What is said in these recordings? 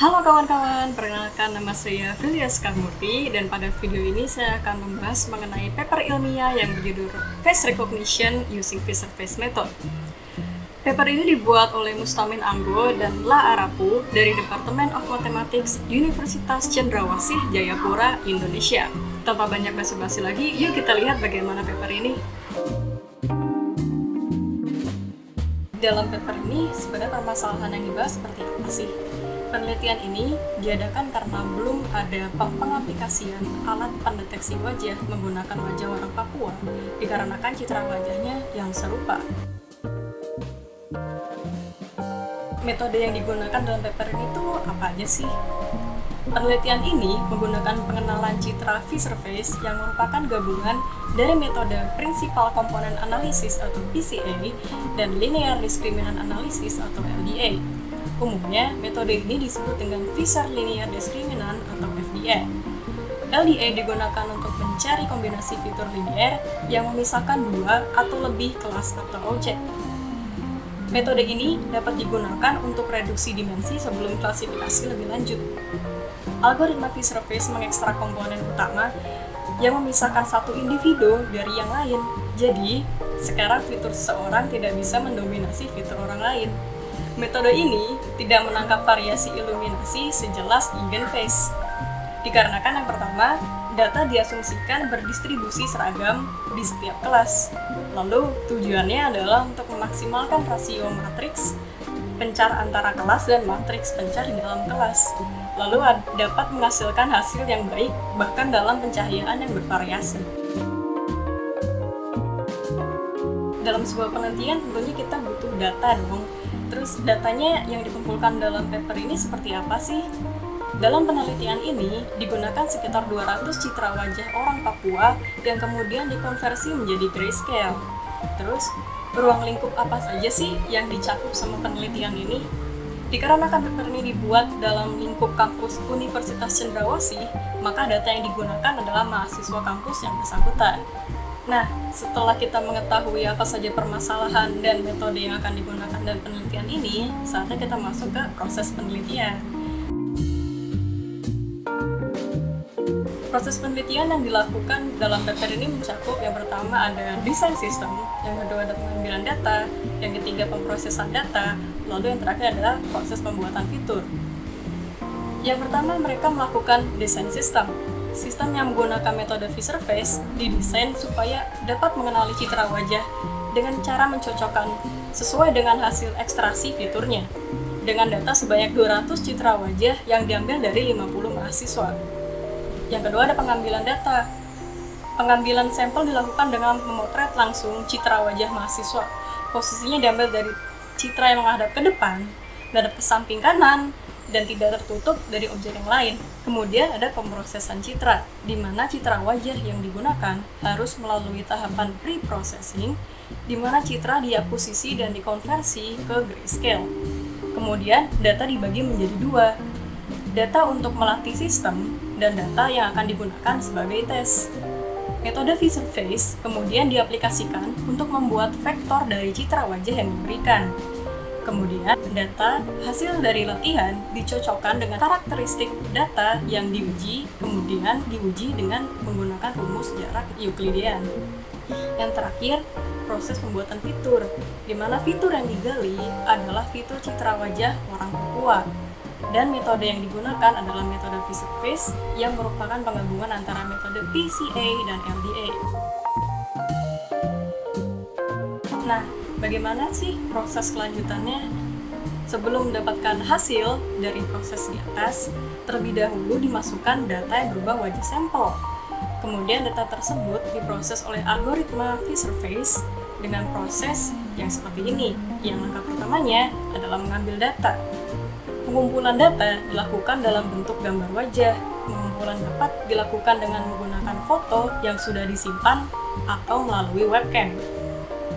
Halo kawan-kawan, perkenalkan nama saya Filia Skarmurti dan pada video ini saya akan membahas mengenai paper ilmiah yang berjudul Face Recognition Using Feature Face Method. Paper ini dibuat oleh Mustamin Anggo dan La Arapu dari Departemen of Mathematics Universitas Cendrawasih, Jayapura, Indonesia. Tanpa banyak basa-basi lagi, yuk kita lihat bagaimana paper ini. Dalam paper ini, sebenarnya permasalahan yang dibahas seperti apa sih? Penelitian ini diadakan karena belum ada pengaplikasian alat pendeteksi wajah menggunakan wajah orang Papua dikarenakan citra wajahnya yang serupa. Metode yang digunakan dalam paper ini tuh apa aja sih? Penelitian ini menggunakan pengenalan citra feature face yang merupakan gabungan dari metode Principal Component Analysis atau PCA dan Linear Discriminant Analysis atau LDA. Umumnya, metode ini disebut dengan Fisher Linear Discriminant atau FDA. LDA digunakan untuk mencari kombinasi fitur linear yang memisahkan dua atau lebih kelas atau objek. Metode ini dapat digunakan untuk reduksi dimensi sebelum klasifikasi lebih lanjut. Algoritma Fisher Face mengekstrak komponen utama yang memisahkan satu individu dari yang lain. Jadi, sekarang fitur seseorang tidak bisa mendominasi fitur orang lain. Metode ini tidak menangkap variasi iluminasi sejelas eigenface. Dikarenakan yang pertama, data diasumsikan berdistribusi seragam di setiap kelas. Lalu, tujuannya adalah untuk memaksimalkan rasio matriks pencar antara kelas dan matriks pencar di dalam kelas. Lalu dapat menghasilkan hasil yang baik bahkan dalam pencahayaan yang bervariasi. Dalam sebuah penelitian tentunya kita butuh data dong. Terus datanya yang dikumpulkan dalam paper ini seperti apa sih? Dalam penelitian ini digunakan sekitar 200 citra wajah orang Papua yang kemudian dikonversi menjadi grayscale. Terus, ruang lingkup apa saja sih yang dicakup sama penelitian ini? Dikarenakan paper ini dibuat dalam lingkup kampus Universitas Cendrawasih, maka data yang digunakan adalah mahasiswa kampus yang bersangkutan. Nah, setelah kita mengetahui apa saja permasalahan dan metode yang akan digunakan dalam penelitian ini, saatnya kita masuk ke proses penelitian. Proses penelitian yang dilakukan dalam paper ini mencakup yang pertama ada desain sistem, yang kedua ada pengambilan data, yang ketiga pemrosesan data, lalu yang terakhir adalah proses pembuatan fitur. Yang pertama mereka melakukan desain sistem. Sistem yang menggunakan metode Fisher Face didesain supaya dapat mengenali citra wajah dengan cara mencocokkan sesuai dengan hasil ekstraksi fiturnya dengan data sebanyak 200 citra wajah yang diambil dari 50 mahasiswa. Yang kedua ada pengambilan data. Pengambilan sampel dilakukan dengan memotret langsung citra wajah mahasiswa. Posisinya diambil dari citra yang menghadap ke depan, menghadap ke samping kanan, dan tidak tertutup dari objek yang lain. Kemudian ada pemrosesan citra, di mana citra wajah yang digunakan harus melalui tahapan pre-processing, di mana citra diakusisi dan dikonversi ke grayscale. Kemudian data dibagi menjadi dua, data untuk melatih sistem dan data yang akan digunakan sebagai tes. Metode Fisher Face kemudian diaplikasikan untuk membuat vektor dari citra wajah yang diberikan. Kemudian, data hasil dari latihan dicocokkan dengan karakteristik data yang diuji, kemudian diuji dengan menggunakan rumus jarak Euclidean. Yang terakhir, proses pembuatan fitur, di mana fitur yang digali adalah fitur citra wajah orang Papua. Dan metode yang digunakan adalah metode Fisher Face yang merupakan penggabungan antara metode PCA dan LDA. Nah, bagaimana sih proses kelanjutannya? Sebelum mendapatkan hasil dari proses di atas, terlebih dahulu dimasukkan data yang berubah wajah sampel. Kemudian data tersebut diproses oleh algoritma Fisher Face dengan proses yang seperti ini. Yang langkah pertamanya adalah mengambil data. Pengumpulan data dilakukan dalam bentuk gambar wajah. Pengumpulan dapat dilakukan dengan menggunakan foto yang sudah disimpan atau melalui webcam.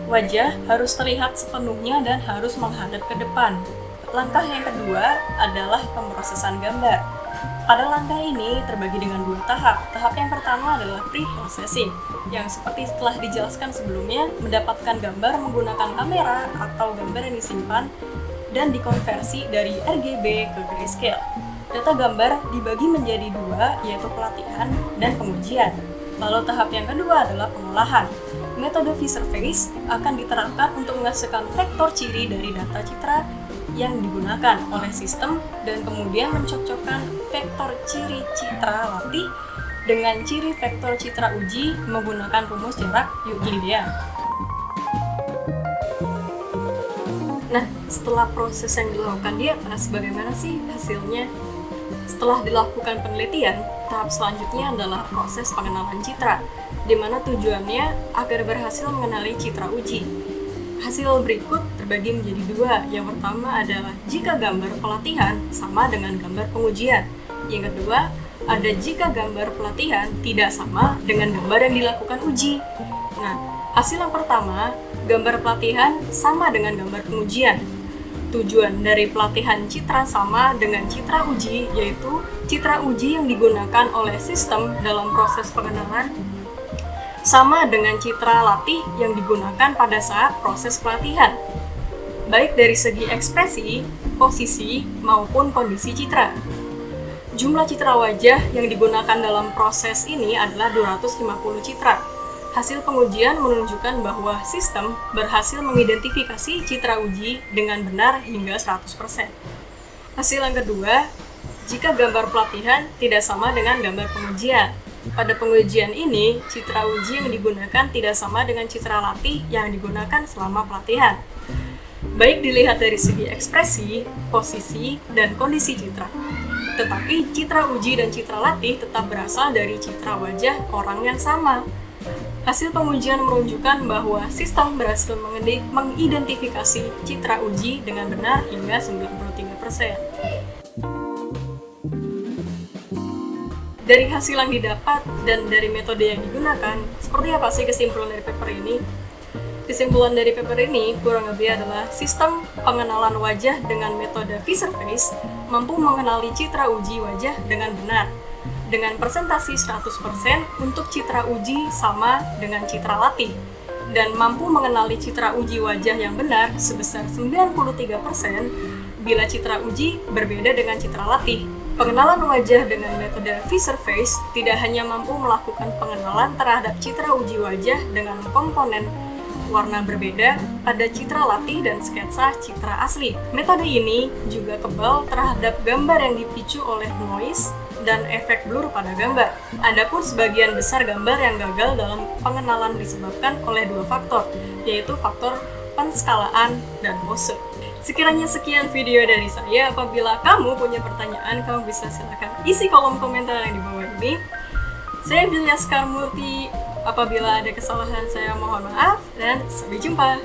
Wajah harus terlihat sepenuhnya dan harus menghadap ke depan. Langkah yang kedua adalah pemrosesan gambar. Pada langkah ini terbagi dengan dua tahap. Tahap yang pertama adalah pre-processing, yang seperti telah dijelaskan sebelumnya, mendapatkan gambar menggunakan kamera atau gambar yang disimpan dan dikonversi dari RGB ke grayscale. Data gambar dibagi menjadi dua, yaitu pelatihan dan pengujian. Lalu tahap yang kedua adalah pengolahan. Metode Fisher-Face akan diterapkan untuk menghasilkan vektor ciri dari data citra yang digunakan oleh sistem dan kemudian mencocokkan vektor ciri citra latih dengan ciri vektor citra uji menggunakan rumus jarak Euclidean. Nah, setelah proses yang dilakukan di atas, bagaimana sih hasilnya? Setelah dilakukan penelitian, tahap selanjutnya adalah proses pengenalan citra, di mana tujuannya agar berhasil mengenali citra uji. Hasil berikut terbagi menjadi dua. Yang pertama adalah jika gambar pelatihan sama dengan gambar pengujian. Yang kedua, ada jika gambar pelatihan tidak sama dengan gambar yang dilakukan uji. Nah, hasil yang pertama, gambar pelatihan sama dengan gambar pengujian. Tujuan dari pelatihan citra sama dengan citra uji, yaitu citra uji yang digunakan oleh sistem dalam proses pengenalan sama dengan citra latih yang digunakan pada saat proses pelatihan, baik dari segi ekspresi, posisi, maupun kondisi citra. Jumlah citra wajah yang digunakan dalam proses ini adalah 250 citra. Hasil pengujian menunjukkan bahwa sistem berhasil mengidentifikasi citra uji dengan benar hingga 100%. Hasil yang kedua, jika gambar pelatihan tidak sama dengan gambar pengujian. Pada pengujian ini, citra uji yang digunakan tidak sama dengan citra latih yang digunakan selama pelatihan. Baik dilihat dari segi ekspresi, posisi, dan kondisi citra. Tetapi citra uji dan citra latih tetap berasal dari citra wajah orang yang sama. Hasil pengujian menunjukkan bahwa sistem berhasil mengidentifikasi citra uji dengan benar hingga 93%. Dari hasil yang didapat dan dari metode yang digunakan, seperti apa sih kesimpulan dari paper ini? Kesimpulan dari paper ini kurang lebih adalah sistem pengenalan wajah dengan metode Fisher-Face mampu mengenali citra uji wajah dengan benar, dengan presentasi 100% untuk citra uji sama dengan citra latih, dan mampu mengenali citra uji wajah yang benar sebesar 93% bila citra uji berbeda dengan citra latih. Pengenalan wajah dengan metode Fisher-Face tidak hanya mampu melakukan pengenalan terhadap citra uji wajah dengan komponen warna berbeda pada citra latih dan sketsa citra asli. Metode ini juga kebal terhadap gambar yang dipicu oleh noise dan efek blur pada gambar. Adapun sebagian besar gambar yang gagal dalam pengenalan disebabkan oleh dua faktor, yaitu faktor penskalaan dan pose. Sekiranya sekian video dari saya. Apabila kamu punya pertanyaan, kamu bisa silakan isi kolom komentar yang di bawah ini. Saya Julia Skarmurti. Apabila ada kesalahan, saya mohon maaf dan sampai jumpa.